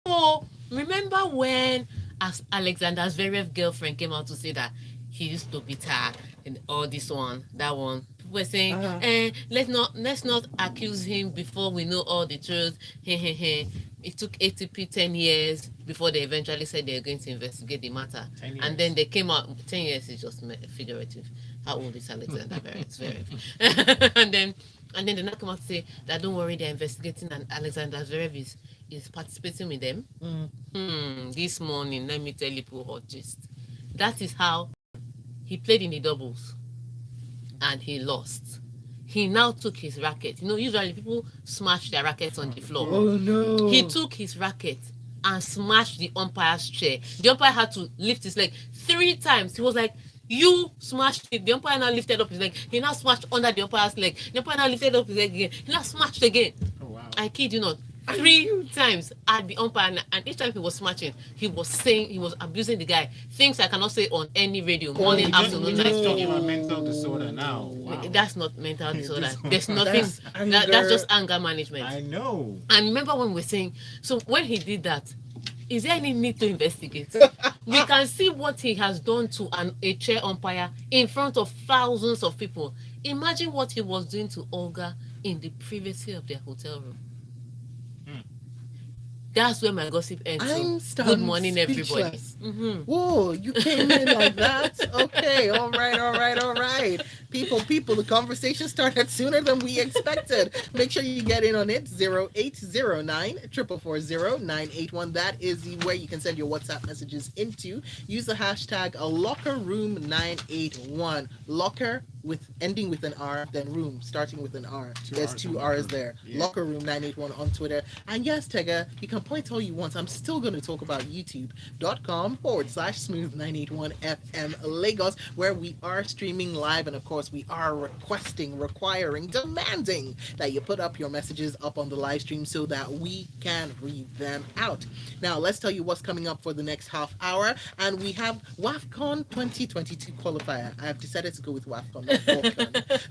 So remember when as Alexander Zverev's girlfriend came out to say that he used to beat her and all this one, that one. People were saying, let's not accuse him before we know all the truth. It took ATP 10 years before they eventually said they were going to investigate the matter. 10 years. And then they came out. 10 years is just figurative. How old is Alexander Zverev? And then they now come out to say that don't worry, they're investigating and Alexander Zverev is participating with them. This morning, let me tell you, poor hot gist. That is how he played in the doubles and he lost. He now took his racket. Usually people smash their rackets on the floor. Oh no. He took his racket and smashed the umpire's chair. The umpire had to lift his leg 3 times. He was like, you smashed it. The umpire now lifted up his leg. He now smashed under the umpire's leg. The umpire now lifted up his leg again. He now smashed again. Oh, wow. I kid you not. 3 times at the umpire, and each time he was smashing, he was abusing the guy. Things I cannot say on any radio, morning, afternoon, night. Talking about mental disorder now. Wow. That's not mental disorder. There's nothing. That's just anger management. I know. And remember when we were saying, so when he did that, is there any need to investigate? We can see what he has done to a chair umpire in front of thousands of people. Imagine what he was doing to Olga in the privacy of their hotel room. That's where my gossip ends. Good morning, everybody. Whoa, you came in like that? Okay, all right. People, the conversation started sooner than we expected. Make sure you get in on it. 0809 440 981. That is the way you can send your WhatsApp messages into. Use the hashtag LockerRoom981. Locker with ending with an R, then room starting with an R. There's 2 R's there. Yeah. LockerRoom981 on Twitter. And yes, Tega, you can point all you want. I'm still going to talk about youtube.com/smooth981FM Lagos, where we are streaming live. And of course, we are requiring, demanding that you put up your messages up on the live stream so that we can read them out. Now, let's tell you what's coming up for the next half hour. And we have AWCON 2022 qualifier. I have decided to go with AWCON.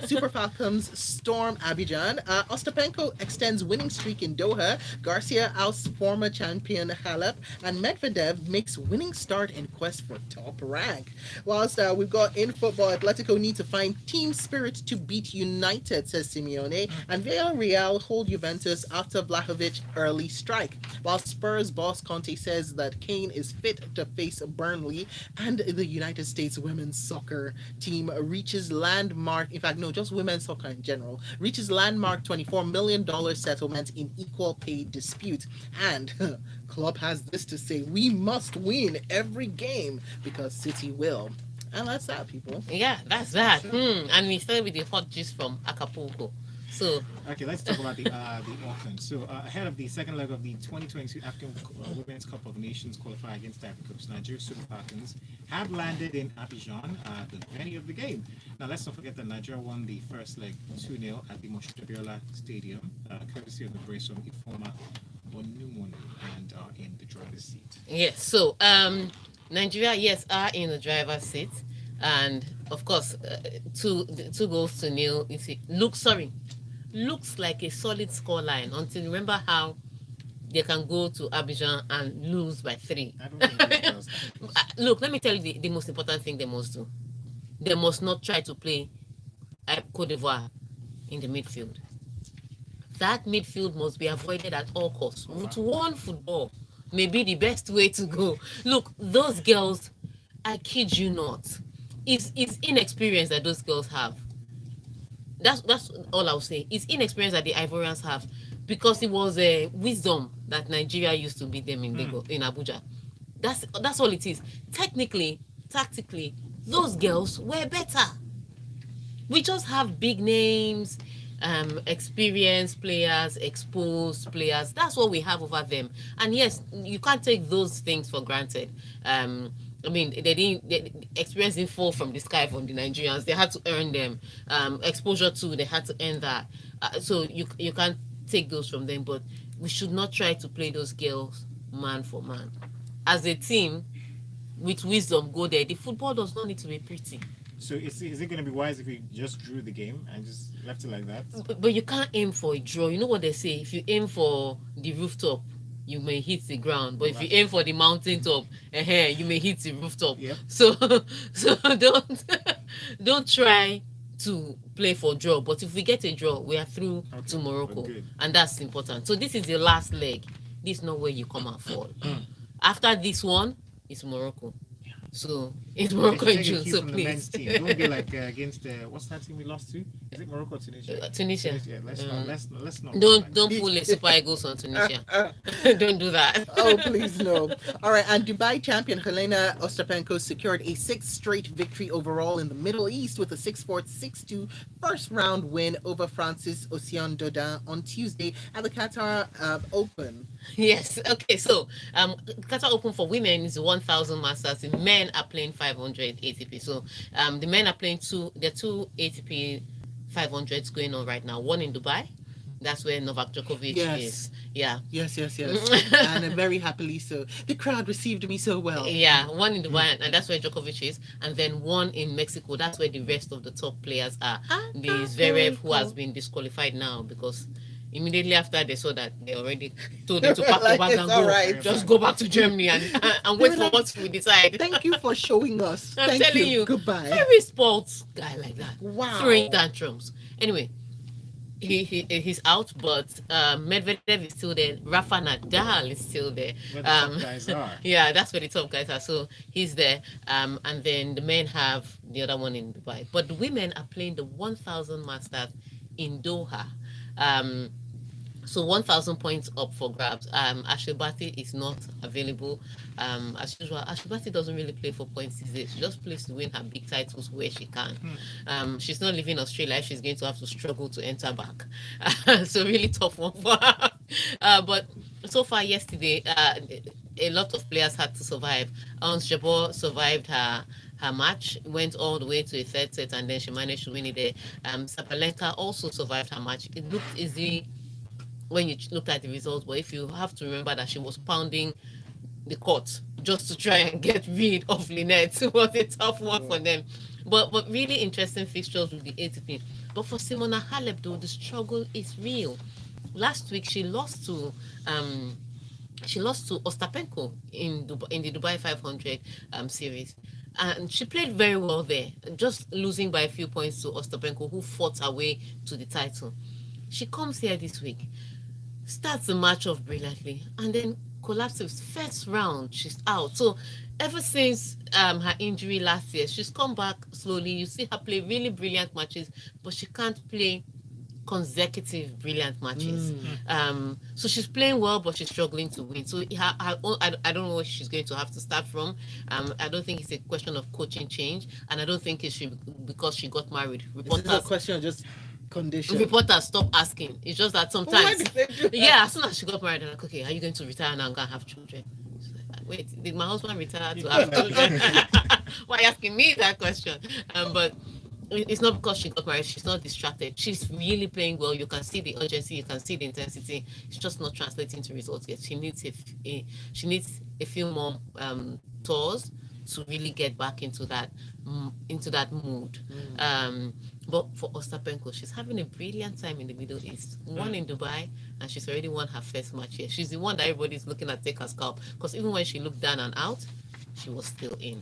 Super Falcons storm Abidjan. Ostapenko extends winning streak in Doha. Garcia outs former champion Halep. And Medvedev makes winning start in quest for top rank. Whilst we've got in football, Atletico need to find team spirit to beat United, says Simeone. And Villarreal hold Juventus after Vlahovic early strike. While Spurs boss Conte says that Kane is fit to face Burnley. And the United States women's soccer team reaches landmark, in fact, no, just women's soccer in general, reaches landmark $24 million settlement in equal pay dispute. And club has this to say: we must win every game because City will. And that's that, people. Yeah, that's that. And we started with the hot gist from Acapulco. So okay, let's talk about the AWCON. So ahead of the second leg of the 2022 African Women's Cup of Nations qualifier against Ivory Coast, Nigeria Super Falcons have landed in Abidjan, the venue of the game. Now let's not forget that Nigeria won the first leg 2-0 at the Moshe Stadium, courtesy of the brace from Ifeoma Onumonu, and are in the driver's seat. Yes, so Nigeria, yes, are in the driver's seat, and of course, 2 goals to nil. Looks like a solid scoreline until you remember how they can go to Abidjan and lose by 3. I don't think it does. Look, let me tell you the most important thing they must do. They must not try to play Cote d'Ivoire in the midfield. That midfield must be avoided at all costs. With one football may be the best way to go. Look, those girls, I kid you not, it's inexperience that those girls have. That's all I'll say. It's inexperience that the Ivorians have, because it was a wisdom that Nigeria used to beat them in Abuja. That's all it is. Technically, tactically, those girls were better. We just have big names, experienced players, exposed players. That's what we have over them. And yes, you can't take those things for granted. I mean, the experience didn't fall from the sky from the Nigerians. They had to earn them. Exposure too, they had to earn that. So you can't take those from them. But we should not try to play those girls man for man. As a team, with wisdom, go there. The football does not need to be pretty. So is it going to be wise if we just drew the game and just left it like that? But you can't aim for a draw. You know what they say? If you aim for the rooftop, you may hit the ground. But if you aim for the mountain top, you may hit the rooftop. Yep. So don't try to play for draw. But if we get a draw, we are through to Morocco, and that's important. So this is the last leg. This is not where you come and fall. After this one, it's Morocco. So it's Morocco in June. So please, don't be like against what's that team we lost to? Is it Morocco or Tunisia? Tunisia. Yeah, let's not. Don't pull a Super Eagles on Tunisia. Don't do that. Oh, please no. All right, and Dubai champion Helena Ostapenko secured a 6th straight victory overall in the Middle East with a 6-4, 6-2 first round win over Francis Ocean Dodin on Tuesday at the Qatar Open. Yes. Okay. So, Qatar Open for women is 1,000 Masters. The men are playing 500 ATP. So, the men are playing two ATP 500s going on right now. One in Dubai. That's where Novak Djokovic is. Yeah. Yes. And very happily so. The crowd received me so well. Yeah, one in Dubai, and that's where Djokovic is. And then one in Mexico. That's where the rest of the top players are. The Zverev, who has been disqualified now because immediately after they saw that, they already told him to pack the bag and go. Right. Just go back to Germany and wait for what we decide. Thank you for showing us. I'm telling you. Goodbye. Very sports guy like that. Wow. Throwing tantrums. Anyway, he's out, but Medvedev is still there. Rafa Nadal is still there. Where the top guys are. Yeah, that's where the top guys are. So he's there. And then the men have the other one in Dubai. But the women are playing the 1,000 Masters in Doha. So 1,000 points up for grabs. Ashley Barty is not available. As usual, Ashley Barty doesn't really play for points these days. She just plays to win her big titles where she can. She's not leaving Australia. She's going to have to struggle to enter back. So really tough one for her. But so far yesterday, a lot of players had to survive. Ons Jabeur survived her match, went all the way to a third set, and then she managed to win it there. Sabalenka also survived her match. It looked easy when you looked at the results, but if you have to remember that she was pounding the court just to try and get rid of Lynette, it was a tough one for them. But really interesting fixtures with the ATP. But for Simona Halep, though, the struggle is real. Last week she lost to Ostapenko in the Dubai 500 series. And she played very well there, just losing by a few points to Ostapenko, who fought her way to the title. She comes here this week, starts the match off brilliantly, and then collapses. First round, she's out. So ever since her injury last year, she's come back slowly. You see her play really brilliant matches, but she can't play consecutive brilliant matches. So she's playing well, but she's struggling to win. So I don't know where she's going to have to start from. I don't think it's a question of coaching change, and I don't think it's because she got married. This is a question of just condition. Reporters stop asking. It's just that sometimes, as soon as she got married, they're like, okay, are you going to retire now and go and have children? Like, wait, did my husband retire to have children? Why are you asking me that question? But it's not because she got married. She's not distracted. She's really playing well. You can see the urgency. You can see the intensity. It's just not translating to results yet. She needs a few more tours to really get back into that mood. But for Ostapenko, she's having a brilliant time in the Middle East. One in Dubai, and she's already won her first match here. She's the one that everybody's looking at take her scalp, because even when she looked down and out, she was still in.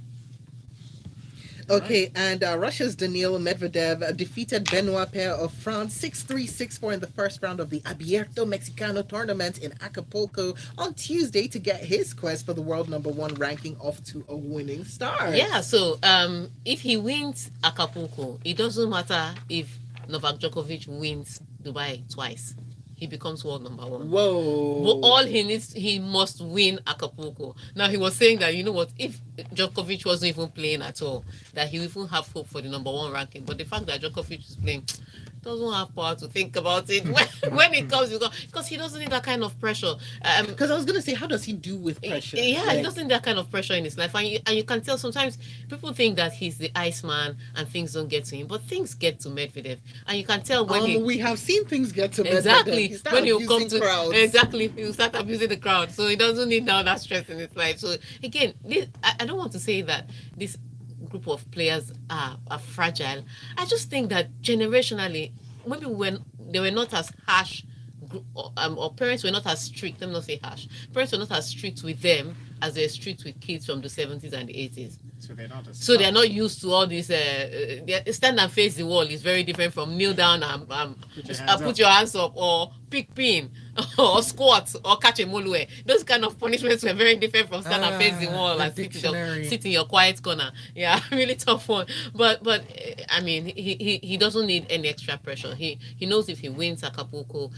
Okay, and Russia's Daniil Medvedev defeated Benoit Paire of France 6-3, 6-4 in the first round of the Abierto Mexicano tournament in Acapulco on Tuesday to get his quest for the world #1 ranking off to a winning start. Yeah, so if he wins Acapulco, it doesn't matter if Novak Djokovic wins Dubai twice. He becomes world #1. Whoa. But all he must win Acapulco. Now, he was saying that, you know what, if Djokovic wasn't even playing at all, that he would even have hope for the #1 ranking. But the fact that Djokovic is playing doesn't have power to think about it when it comes, because he doesn't need that kind of pressure. Because I was going to say, how does he do with pressure? Yeah, he doesn't need that kind of pressure in his life. And you can tell sometimes people think that he's the Iceman and things don't get to him, but things get to Medvedev. And you can tell when we have seen things get to Medvedev. Exactly. When he'll come to crowds. Exactly, he'll start abusing the crowd. So he doesn't need now that stress in his life. So again, I don't want to say that this group of players are fragile. I just think that generationally, maybe when they were not as harsh or parents were not as strict. Let me not say harsh. Parents were not as strict with them as they're strict with kids from the 70s and the 80s. So they're not used to all this. Stand and face the wall is very different from kneel down and put your hands up, or pick pin, or squat, or catch a molue. Those kind of punishments were very different from stand and face the wall and sit in your quiet corner. Yeah, really tough one. But I mean, he doesn't need any extra pressure. He knows if he wins Acapulco,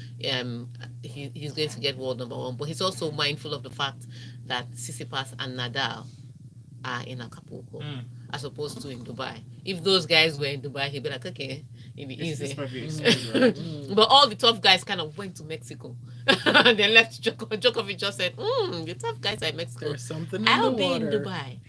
he's going to get world number 1. But he's also mindful of the fact that Tsitsipas and Nadal are in Acapulco, as opposed to in Dubai. If those guys were in Dubai, he'd be like, okay, it'd be easy. But all the tough guys kind of went to Mexico. And they left. Djokovic just said, the tough guys are in Mexico. There's something in I'll the be water. in Dubai.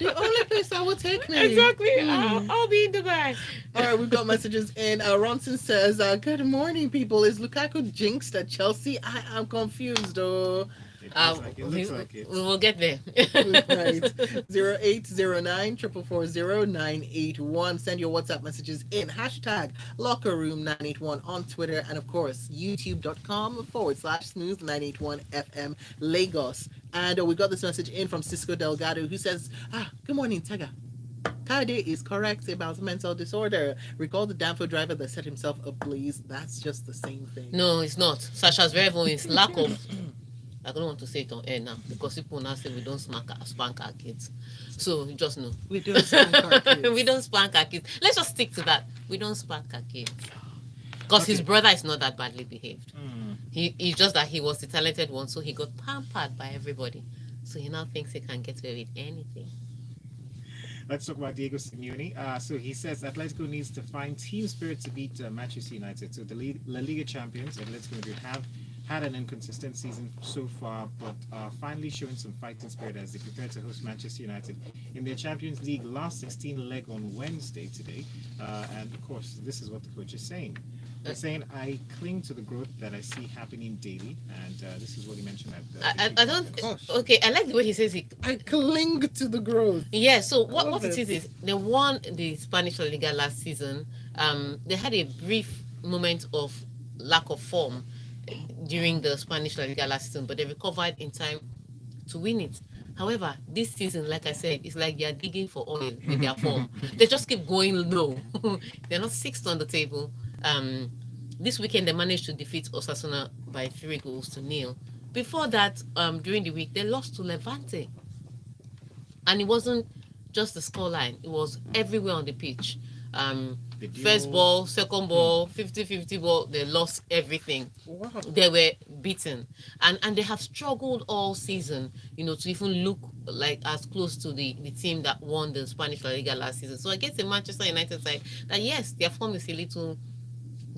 The only place that will take me. Exactly. I'll be in Dubai. All right, we've got messages in. Ronson says, good morning, people. Is Lukaku jinxed at Chelsea? I am confused, though. It looks like it. We will get there. Right. 0809 440 981. Send your WhatsApp messages in. Hashtag LockerRoom981 on Twitter. And of course, youtube.com/smooth981FM Lagos. And we got this message in from Cisco Delgado, who says, good morning, Tega. Kade is correct about mental disorder. Recall the Danfo driver that set himself ablaze. That's just the same thing. No, it's not. Sasha's very is lack of... I don't want to say it on air now because people now say we don't spank our kids. So just know. We don't spank our kids. We don't spank our kids. Let's just stick to that. We don't spank our kids. Because his brother is not that badly behaved. He's just that he was the talented one, so he got pampered by everybody. So he now thinks he can get away with anything. Let's talk about Diego Simeone. So he says Atletico needs to find team spirit to beat Manchester United. So the La Liga champions, Atletico Madrid, have had an inconsistent season so far, but are finally showing some fighting spirit as they prepare to host Manchester United in their Champions League last 16 leg on Wednesday today. And of course, this is what the coach is saying. He's saying, I cling to the growth that I see happening daily. And this is what he mentioned at I don't... Okay, I like the way he says it. I cling to the growth. Yeah, so what it is they won the Spanish La Liga last season. They had a brief moment of lack of form during the Spanish La Liga last season, but they recovered in time to win it. However, this season, like I said, it's like they're digging for oil with their form. They just keep going low. They're not sixth on the table. This weekend, they managed to defeat Osasuna by 3-0. Before that, during the week, they lost to Levante. And it wasn't just the scoreline. It was everywhere on the pitch. First ball, second ball, 50-50 ball, they lost everything. Wow. They were beaten. And they have struggled all season, to even look like as close to the team that won the Spanish La Liga last season. So I guess the Manchester United side, that yes, their form is a little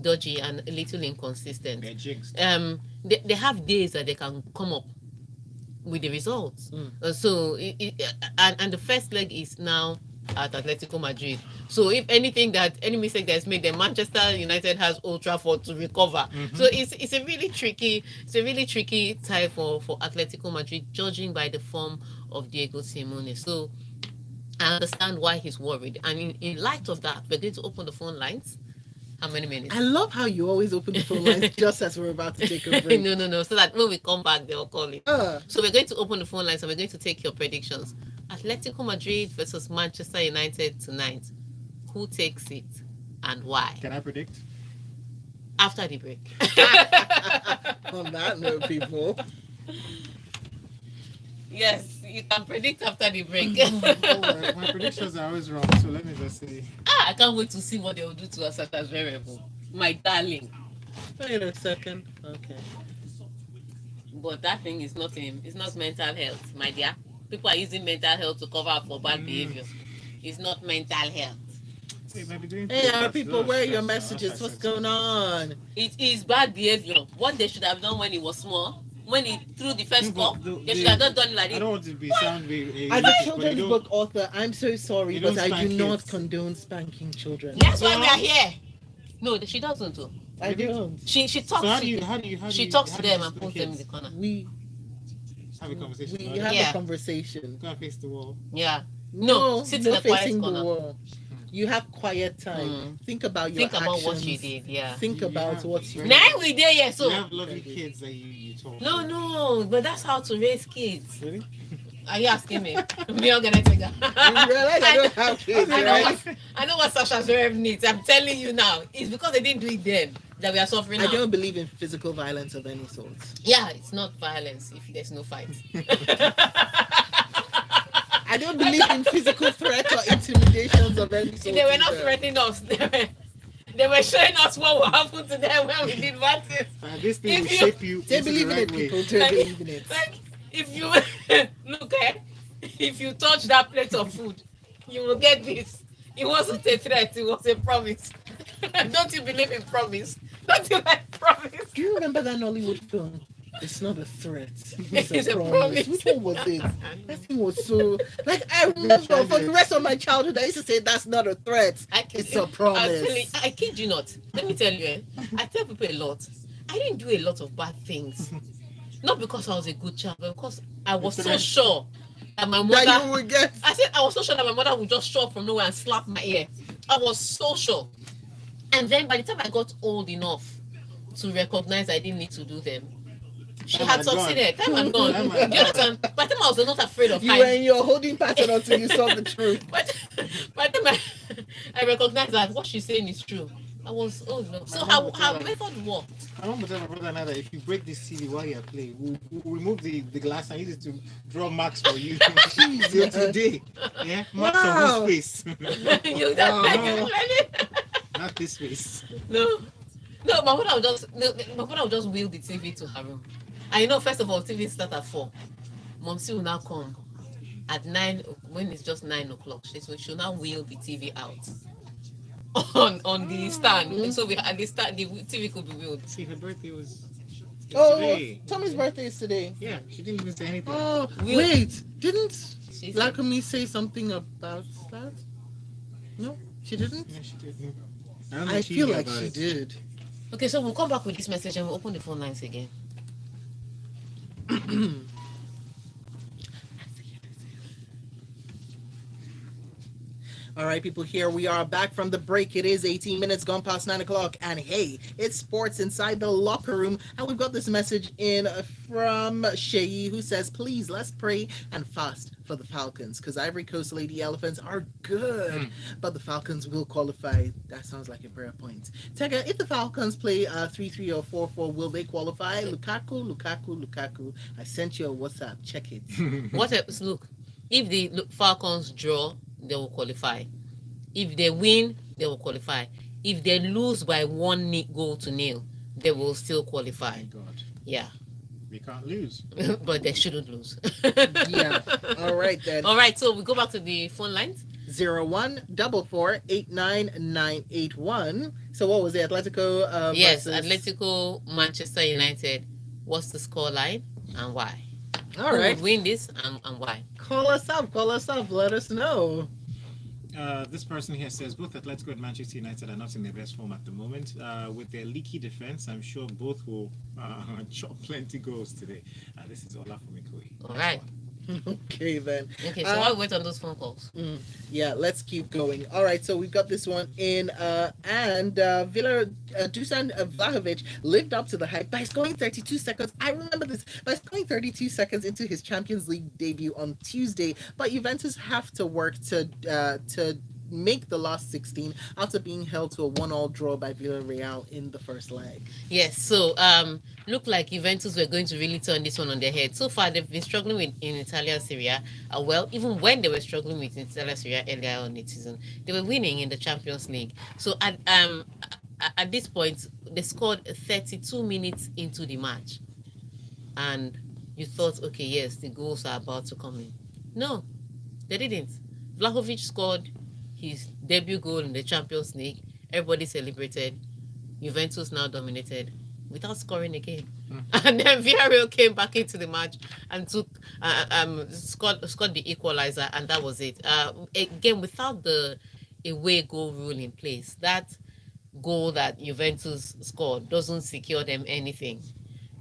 dodgy and a little inconsistent. They're jinxed. They have days that they can come up with the results. So and the first leg is now at Atletico Madrid. So if any mistake that's made, then Manchester United has Old Trafford to recover. So it's a really tricky time for Atletico Madrid, judging by the form of Diego Simeone. So I understand why he's worried. And in light of that, we're going to open the phone lines. How many minutes? I love how you always open the phone lines just as we're about to take a break. No. So that when we come back, they'll call it. So we're going to open the phone lines and we're going to take your predictions. Atletico Madrid versus Manchester United tonight. Who takes it and why? Can I predict? After the break. On that note, people. Yes, you can predict after the break. Right. My predictions are always wrong, so let me just see. I can't wait to see what they will do to us at that variable. My darling. Wait a second. Okay. But that thing is nothing. It's not mental health, my dear. People are using mental health to cover up for bad behavior. It's not mental health. Hey, people, where are your messages? What's going on? It is bad behavior. What they should have done when he was small, when he threw the first cup, they should have not done it like this. I don't want to be sound as a children's book author, I'm so sorry, but I do not condone spanking children. That's why we are here. No, she doesn't do. I don't. She talks. So she talks to them and puts them in the corner. We have a conversation. We have a conversation. Go and face the wall. Yeah. No, sit in a quiet facing corner. the wall. You have quiet time. Think about your Think about what you actions. did. Yeah. Think You about have what you very- Now we there, yeah. So You have lovely kids that you talk no, to. no, but that's how to raise kids. Really? Are you asking me? Me organizing. You realize I don't have kids, I know right? what Sasha's rev needs. I'm telling you now. It's because they didn't do it then that we are suffering I now. don't believe in physical violence of any sort. Yeah, it's not violence if there's no fight. I don't believe in physical threats or intimidations of any sort. They were not either. threatening us. They were showing us what will happen to them when we did bad things. This thing will If you- shape you. They into believe the in right it, way. people. They Like- believe in it. Like if you look if you touch that plate of food, you will get this. It wasn't a threat, it was a promise. Don't you believe in promise? Don't you like promise? Do you remember that Nollywood film? It's not a threat. It's a promise. Which one was it? That thing was so like I remember for the rest of my childhood I used to say that's not a threat. It's a promise. Actually, I kid you not. Let me tell you, I tell people a lot. I didn't do a lot of bad things. Not because I was a good child, but because I was so sure that my That you mother. will get. I said I was so sure that my mother would just show up from nowhere and slap my ear. I was so sure. And then by the time I got old enough to recognize I didn't need to do them, she Time had had gone. succeeded. Time had gone. Time Do had you understand? By the time I was not afraid of You were heights. in your holding pattern until you saw the truth. But by the time I recognized that what she's saying is true, I was, oh no. So her method worked. I want to tell my brother now that if you break this TV while you're playing, we'll remove the glass and use it to draw marks for you till today. Yeah, marks on Wow. this face, You don't like Wow. it. not this face. No. No, my mother would just wheel the TV to her room. And you know, first of all, TV start at 4. Momsi will now come at 9 when it's just 9 o'clock. She'll now wheel the TV out on the stand. So we at the stand the TV could be wheeled. See, her birthday was Oh, today. Tommy's birthday is today. Yeah, she didn't even say anything. Oh, Will- wait. Didn't She said- Lakumi say something about that? No, she didn't. Yeah, she did. I don't I think she feel knew like about she it. did. Okay, so we'll come back with this message and we'll open the phone lines again. All right, people, here we are back from the break. It is 18 minutes gone past 9 o'clock. And hey, it's sports inside the locker room. And we've got this message in from Sheyi who says, please, let's pray and fast for the Falcons because Ivory Coast Lady Elephants are good, but the Falcons will qualify. That sounds like a prayer point. Tega, if the Falcons play 3-3 or 4-4, will they qualify? Lukaku. I sent you a WhatsApp. Check it. What else? Look, if the Falcons draw, they will qualify. If they win, they will qualify. If they lose by 1 goal to nil, they will still qualify. Thank God. Yeah, We can't lose. but they shouldn't lose. Yeah. All right, then. All right, so we go back to the phone lines. 0144898981. So what was it? Atletico Yes, versus... Atletico, Manchester United. What's the score line and why? All Who right. would win this and why? Call us up. Let us know. This person here says both Atletico and Manchester United are not in their best form at the moment. With their leaky defense, I'm sure both will chop plenty goals today. This is Ola from Ikoyi. All right. Okay, then. Okay, so why wait on those phone calls? Yeah, let's keep going. All right, so we've got this one in, and Dusan Vlahovic lived up to the hype by scoring 32 seconds. I remember this, by scoring 32 seconds into his Champions League debut on Tuesday. But Juventus have to work to make the last 16 after being held to a 1-1 draw by Villarreal in the first leg. Yes, so looked like Juventus were going to really turn this one on their head. So far, they've been struggling in Italian Serie A. Well, even when they were struggling with Italian Serie A earlier on this season, they were winning in the Champions League. So at this point, they scored 32 minutes into the match, and you thought, okay, yes, the goals are about to come in. No, they didn't. Vlahovic scored his debut goal in the Champions League. Everybody celebrated. Juventus now dominated without scoring again. And then Villarreal came back into the match and took scored the equalizer, and that was it. Again, without the away goal rule in place, that goal that Juventus scored doesn't secure them anything.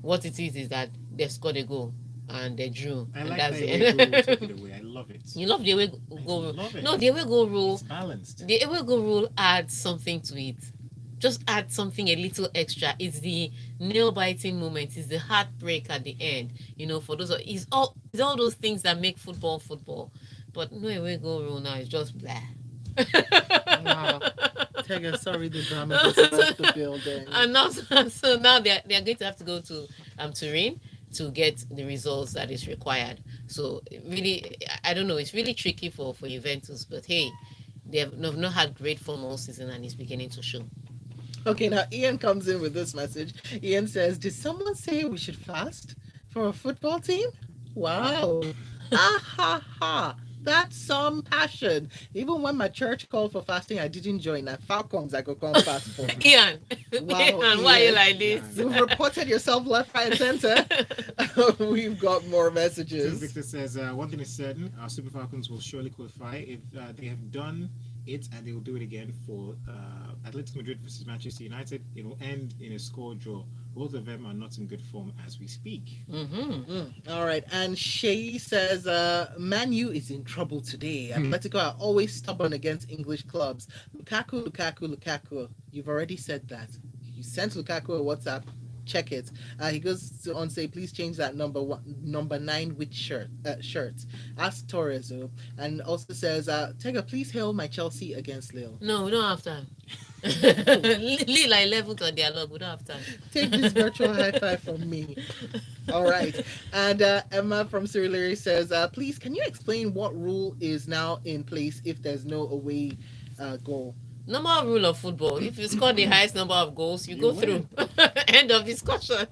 What it is that they've scored a goal. and they drew, I and like that's the away goal rule. Take it. it away. I love it. You love the away I goal rule. love it. No, the away goal rule. It's balanced. The away goal rule adds something to it. Just add something a little extra. It's the nail biting moment. It's the heartbreak at the end. For those, it's all those things that make football football. But no away goal rule now. It's just blah. Wow. Tega, sorry, the drama just left the building. And now, so now they're going to have to go to Turin to get the results that is required. So really, I don't know. It's really tricky for Juventus, but hey, they've not had great form all season, and it's beginning to show. Okay, now Ian comes in with this message. Ian says, "Did someone say we should fast for a football team? Wow. Ah ha ha. That's some passion. Even when my church called for fasting, I didn't join. Now Falcons, I go come fast for." Ian, Wow, Ian, why are you Ian. like this? You've reported yourself left, right, and center. We've got more So messages. Victor says, one thing is certain, our Super Falcons will surely qualify if they have done it, and they will do it again for Atletico Madrid versus Manchester United. It will end in a score draw. Both of them are not in good form as we speak. All right, and Shay says, Man U is in trouble today. Atletico are always stubborn against English clubs. Lukaku. You've already said that. You sent Lukaku a WhatsApp. Check it. He goes on say, please change that number 9 with shirt. Ask Torres, and also says, Tega, please hail my Chelsea against Lille. No, we don't have time. Lille are 11th on their log. We don't have time. Take this virtual high five from me. All right. And Emma from Surrey says, please, can you explain what rule is now in place if there's no away goal? Normal rule of football. If you score the highest number of goals, you go win. through. End of discussion.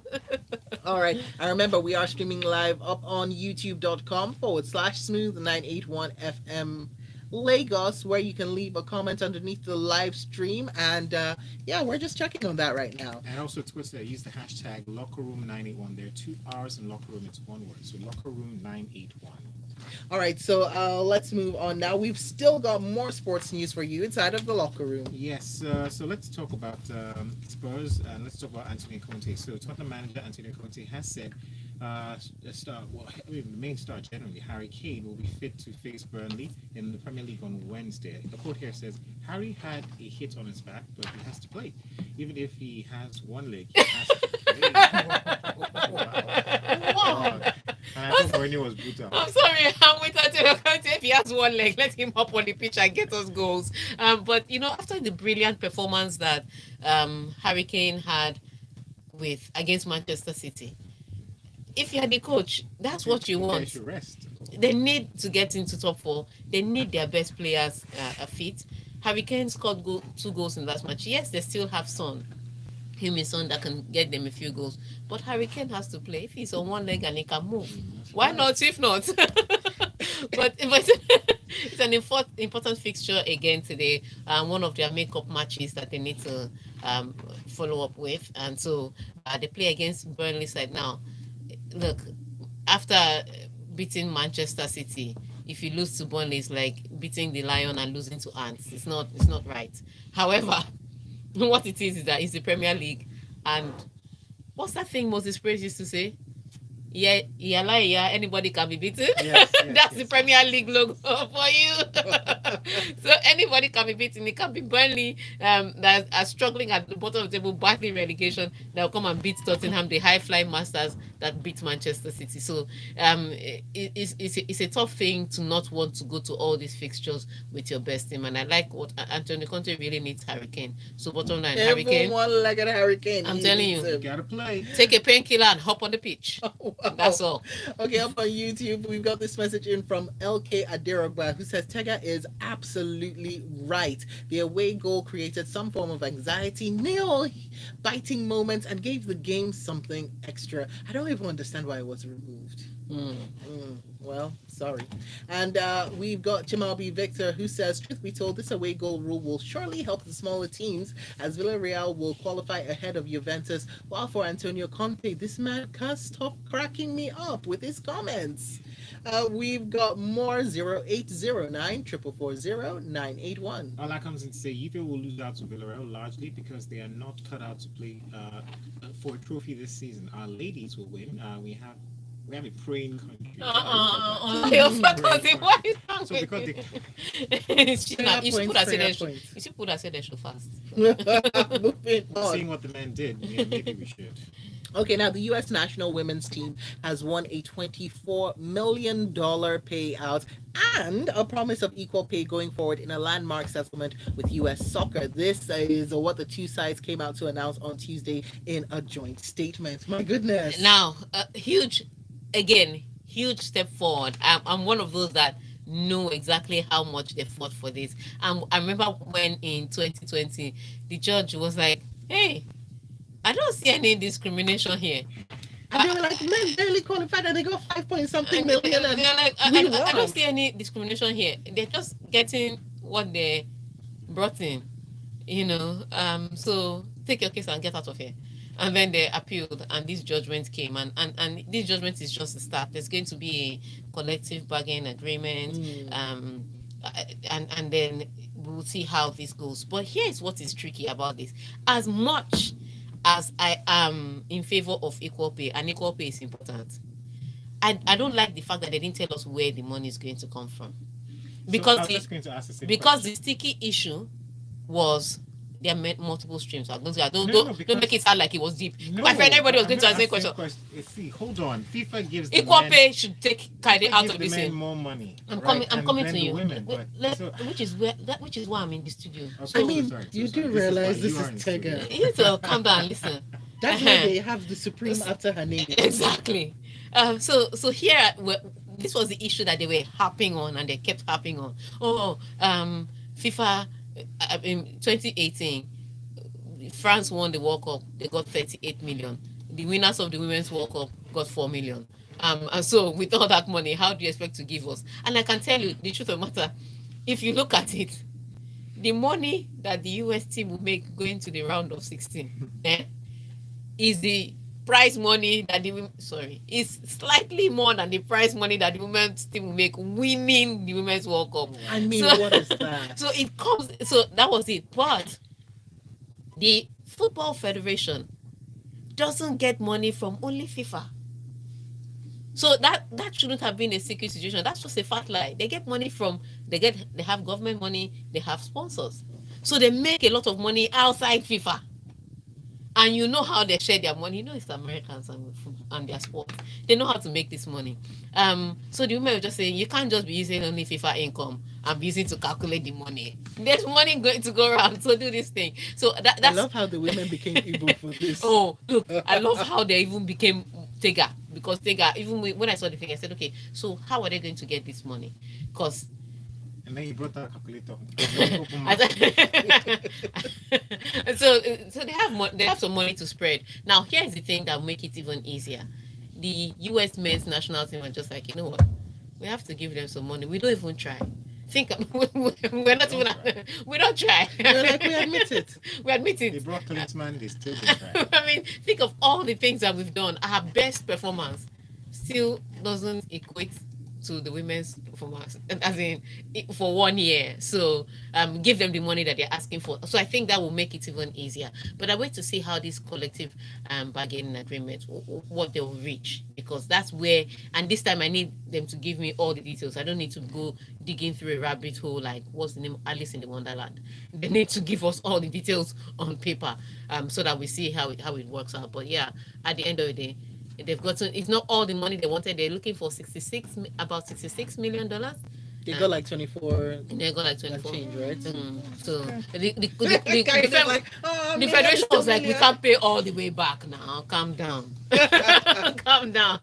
All right. And remember, we are streaming live up on youtube.com/smooth981FM Lagos, where you can leave a comment underneath the live stream. And yeah, we're just checking on that right now. And also Twitter, use the hashtag LockerRoom981. There are 2 R's in Locker Room, it's one word. So LockerRoom981. All right, so let's move on now. We've still got more sports news for you inside of the locker room. Yes, so let's talk about Spurs and let's talk about Antonio Conte. So Tottenham manager Antonio Conte has said the main star generally, Harry Kane, will be fit to face Burnley in the Premier League on Wednesday. The quote here says, Harry had a hit on his back, but he has to play. Even if he has one leg, he has to play. Wow. And I thought Mourinho was brutal. I'm sorry, I'm with Antonio Conte. If he has one leg, let him hop on the pitch and get us goals. But after the brilliant performance that Harry Kane had against Manchester City, if you're the coach, that's what you want. Should rest. They need to get into top 4. They need their best players fit. Harry Kane scored 2 goals in last match. Yes, they still have Son. Son that can get them a few goals. But Harry Kane has to play. If he's on one leg and he can move, why not? If not, but it's an important fixture again today. One of their makeup matches that they need to follow up with, and so they play against Burnley side now. Look, after beating Manchester City, if you lose to Burnley, it's like beating the lion and losing to ants. It's not right. However, what it is that it's the Premier League, and what's that thing Moses Praise used to say? Yeah, anybody can be beaten. Yes, That's the Premier League logo for you. So anybody can be beaten. It can be Burnley that are struggling at the bottom of the table, battling relegation. They'll come and beat Tottenham, the high-flying masters that beat Manchester City. So it's a tough thing to not want to go to all these fixtures with your best team. And I like what Antonio Conte really needs Harry Kane. So bottom line, Harry Kane. One-legged Harry Kane. I'm telling you. You gotta play. Take a painkiller and hop on the pitch. That's all. Okay, up on YouTube, we've got this message in from LK Adirogba, who says Tega is absolutely right. The away goal created some form of anxiety, nail-biting moments, and gave the game something extra. I don't even understand why it was removed. Well, sorry. And we've got Chimabi Victor, who says, truth be told, this away goal rule will surely help the smaller teams, as Villarreal will qualify ahead of Juventus. While for Antonio Conte, this man can't stop cracking me up with his comments. We've got more 0809 440 981. All that comes in to say, Juve will lose out to Villarreal largely because they are not cut out to play for a trophy this season. Our ladies will win. We have We have a praying country. Your fat Praying cousin, why country. you So talking? because they You should put her say prayer that. points. You should put her say that should fast. Moving on. seeing what the man did, yeah, maybe we should. Okay, now the U.S. national women's team has won a $24 million payout and a promise of equal pay going forward in a landmark settlement with U.S. soccer. This is what the two sides came out to announce on Tuesday in a joint statement. My goodness. Now, huge step forward. I'm one of those that know exactly how much they fought for this. I remember when in 2020, the judge was like, hey, I don't see any discrimination here. And they were like, men barely qualified and they got 5 point something And million and they're like, we I won. don't see any discrimination here. They're just getting what they brought in, So take your case and get out of here. And then they appealed, and this judgment came, and this judgment is just the start. There's going to be a collective bargaining agreement, and then we'll see how this goes. But here's what is tricky about this: as much as I am in favor of equal pay, and equal pay is important, I don't like the fact that they didn't tell us where the money is going to come from, because so I was just going to ask the same because question. the sticky issue was there are multiple streams. Don't because- make it sound like it was deep. No, My friend, everybody was I'm going to not ask the asking question. See, hold on. FIFA gives the Equal men, pay should take Kaide FIFA out gives of the this men thing. more money. I'm right? coming And to then the you. Women, but, so, Which is why I'm in the studio. okay, I mean, sorry, you sorry. do realize why this you are is in the studio. Tega. You need to calm down and listen. That's why they have the supreme after her name. Exactly. So here, this was the issue that they were harping on, and they kept harping on. FIFA in 2018, France won the World Cup. They got 38 million. The winners of the Women's World Cup got 4 million. And so with all that money, how do you expect to give us? And I can tell you the truth of the matter. If you look at it, the money that the US team will make going to the round of 16 is the prize money that is slightly more than the prize money that the women's team will make winning the Women's World Cup. I mean, So- what is that? So it comes. So that was it. But the Football Federation doesn't get money from only FIFA. So that shouldn't have been a secret situation. That's just a fat lie. They get money from they have government money, they have sponsors. So they make a lot of money outside FIFA. And you know how they share their money. You know it's Americans and their sports. They know how to make this money. So the women were just saying you can't just be using only FIFA income and be using to calculate the money. There's money going to go around. So do this thing. So that's I love how the women became able for this. Oh, look, I love how they even became Tega, because Tega, even when I saw the thing, I said, okay, so how are they going to get this money? Because And then you brought that calculator. so they have some money to spread. Now here's the thing that will make it even easier. The US men's national team are just like, you know what? We have to give them some money. We don't even try. We're not even. We don't try. We're like, we admit it. We admit They it. brought Klinsmann, they still didn't try. I mean, think of all the things that we've done. Our best performance still doesn't equate to the women's performance, as in for 1 year. So give them the money that they're asking for. So I think that will make it even easier. But I wait to see how this collective bargaining agreement, what they will reach, because that's where. And this time I need them to give me all the details. I don't need to go digging through a rabbit hole like what's the name, Alice in the Wonderland. They need to give us all the details on paper, so that we see how it works out. But yeah, at the end of the day, they've gotten, it's not all the money they wanted. They're looking for about $66 million. They got like 24 And they got like and 24. change, right? So the Kind of like, oh, the man, federation was like, we million. can't pay all the way back now. Calm down. Calm down.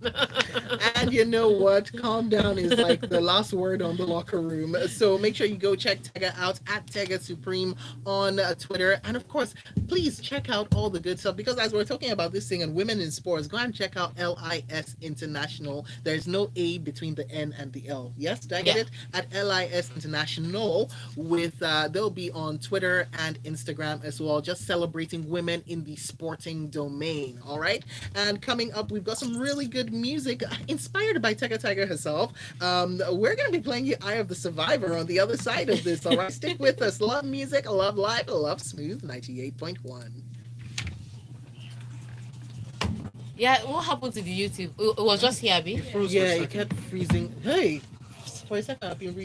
And you know what? Calm down is like the last word on the locker room. So make sure you go check Tega out at Tega Supreme on Twitter. And of course, please check out all the good stuff, because as we're talking about this thing and women in sports, go and check out LIS International. There's no A between the N and the L. Yes, did I get Yeah. it? At LIS International, with they'll be on Twitter and Instagram as well, just celebrating women in the sporting domain. All right. And coming up, we've got some really good music inspired by Tega Tiger herself. We're going to be playing you Eye of the Survivor on the other side of this. All right. Stick with us. Love music, love life, love smooth 98.1. Yeah, what happened to the YouTube? It was just here, Abby. It froze for Yeah, a it second. kept freezing. Hey, for a second, I've been